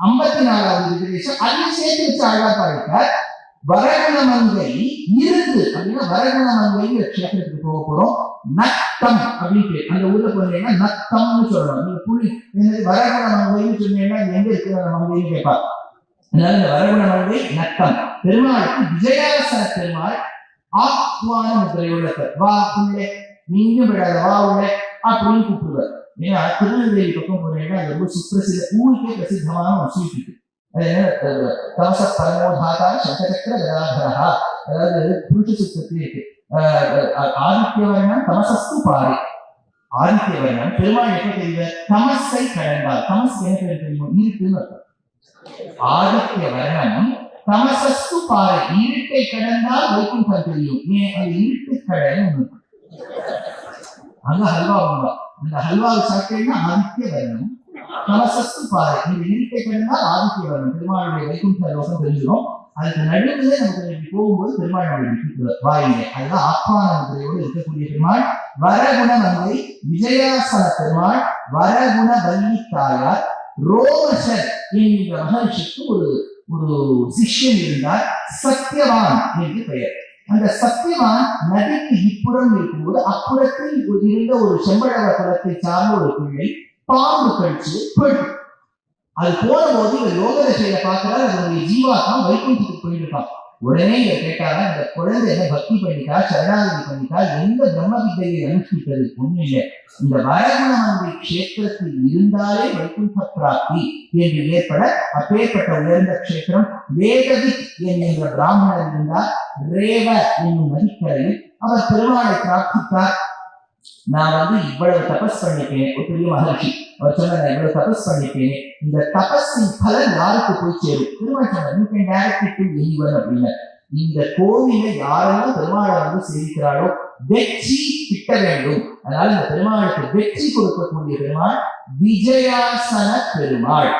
54வது விதிரேஷம் அதையும் சேர்த்து வச்சு அழகா பாடிட்டார். வரகுணமங்கை இருந்து அப்படின்னா வரகுணமங்கைங்கிற க்ஷேத்திரத்துக்கு போக போறோம். நத்தம் அப்படின்னு அந்த ஊர்ல போனீங்கன்னா நத்தம்னு சொல்லணும். நீங்க புள்ளி வரகுணமங்கைன்னு சொன்னீங்கன்னா எங்க இருக்கிற மங்கைன்னு கேட்பார். அதனால இந்த வரகுணமங்கை நத்தம் பெருமாளுக்கு விஜயாசன பெருமாள் ஆத்மான முத்திரையுள்ள வா உள்ளே நீங்க விடாத வா உள்ளே அப்படின்னு கூப்பிடுவார். ஏன்னா திருநெல்வேலி பக்கம் போனீங்கன்னா அது ரொம்ப சுப்பிரசித்த ஊருக்கே பிரசித்தமான ஒரு ஸ்வீட் இருக்கு. தவச பரமோதாதா சங்கசக்கர கதாதரா, அதாவது புருஷ சுத்தத்தில் இருக்கு. ஆதித்யவர்ணம் தமசஸ்து பாரி. ஆதித்யவர்ணம் பெருமாள் எப்ப தெரியுது? தமசை கடந்தால். தமஸ் என்ன பேர் தெரியுமோ? இருட்டுன்னு அர்த்தம். ஆதித்யவர்ணம் தமசஸ்து பாரி, இருட்டை கடந்தால் வைகுண்டம் தெரியும். ஏன்? அது இருட்டு கடைன்னு அங்க ஹல்வா உண்டா? அந்த ஹல்வாவை சாப்பிட்டீங்கன்னா ஆதித்யவர்ணம் தமசஸ்து பாரி, இந்த இருட்டை கடந்தால் ஆதித்யவர்ணம் பெருமாளுடைய வைகுண்ட லோகம் தெரிஞ்சிடும். அதுக்கு நடுவில் நமக்கு போகும்போது பெருமாளுடைய வாயிலே அதுதான் ஆத்மான முத்திரையோடு இருக்கக்கூடிய பெருமாள். வரகுணமங்கை விஜயாசன பெருமாள், வரகுண வள்ளி தாயார். ரோமசர் என்கிற மகர்ஷிக்கு ஒரு சிஷ்யன் இருந்தார், சத்தியவான் என்று பெயர். அந்த சத்தியவான் நதிக்கு இப்புறம் இருக்கும்போது அப்புறத்தில் இருந்த ஒரு செம்பழவ குலத்தை சார்ந்த ஒரு பிள்ளை பாம்பு கழிச்சு போயிட்டு அது போன போது இவர் யோக தசையில பார்க்கிறார். அதனுடைய ஜீவாத்மா வைகுண்டத்துக்கு போயிருக்கான். உடனே இவர் கேட்டாரா, இந்த குழந்தை என்ன பக்தி பண்ணிட்டா, சரணாகதி பண்ணிட்டா, எந்த பிரம்ம வித்தையை அனுஷ்டித்தது? ஒண்ணு இல்லை, இந்த வரகுணமங்கை கஷேத்திரத்தில் இருந்தாலே வைகுண்ட பிராப்தி என்று ஏற்பட அப்பேற்பட்ட உயர்ந்த கஷேத்திரம். வேதவித் என்கின்ற பிராமணர் இருந்தார். ரேவ என்னும் நதிக்கரையில் அவர் பெருமாளை பிரார்த்தித்தார். நான் இவ்வளவு தபஸ் பண்ணிட்டேன். ஒரு பெரிய மகர்ஷி அவர் சொன்ன, நான் இவ்வளவு தபஸ் பண்ணிட்டேன், இந்த தபஸின் பலன் யாருக்கு போய் சேரும்? பெருமாள் சொன்னார் அப்படின்னு. இந்த கோவிலை யாரெல்லாம் பெருமாளை சேவிக்கிறாளோ வெற்றி கிட்ட வேண்டும். அதனால இந்த பெருமாளுக்கு வெற்றி கொடுக்கக்கூடிய பெருமாள் விஜயாசன பெருமாள்.